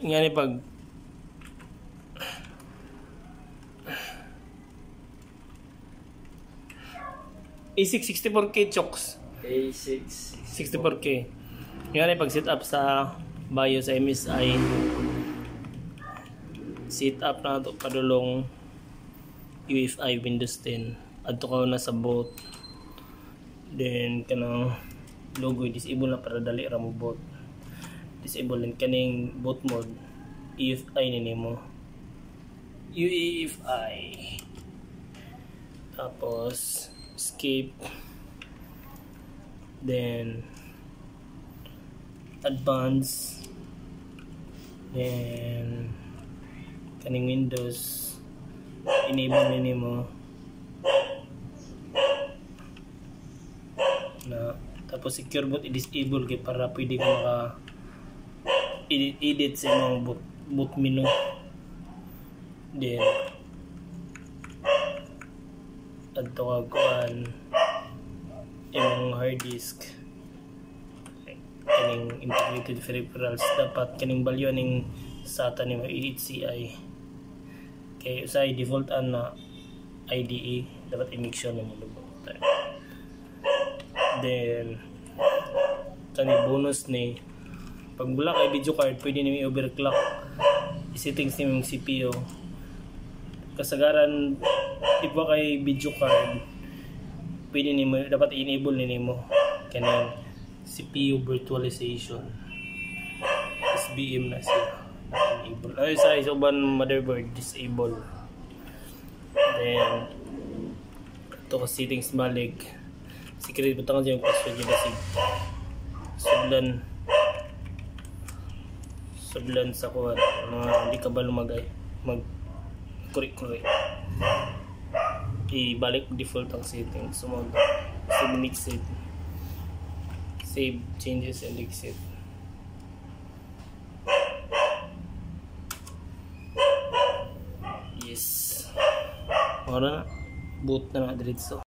Nga ni pag A6 64K chokes. A6 64K. Nga ni pag set up sa BIOS sa MSI. Set up na ito padulong UEFI Windows 10. Adto ka na sa boot. Then kanang logo disable na para dali ra mo boot. Disable din kaning boot mode. UEFI ni mo. UEFI. Tapos escape. Then advance. Then kaning Windows enable ni mo na, tapos secure boot i-disable kay para pwede ka maka edit sa imong boot menu. Then adto ka kuan imong hard disk, kaning integrated peripherals, dapat kaning value ning SATA nimo HCI kay usay default na IDE, dapat i-make sure nimo lubot. Then kani bonus ni pag wala kay video card pwede nimo i-overclock i-settings nimong CPU. Kasagaran if wa kay video card pwede nimo, dapat i-enable nimo kaning CPU virtualization. SBM na siya enable. Ay sa uban motherboard disable. Then ito ka settings balik. Secret butang yung password yung basig. Sublan sa kuha na hindi ka ba lumagay mag correct ibalik default ang settings. So mag save next set, save changes and exit. Yes, ora na boot na diretso.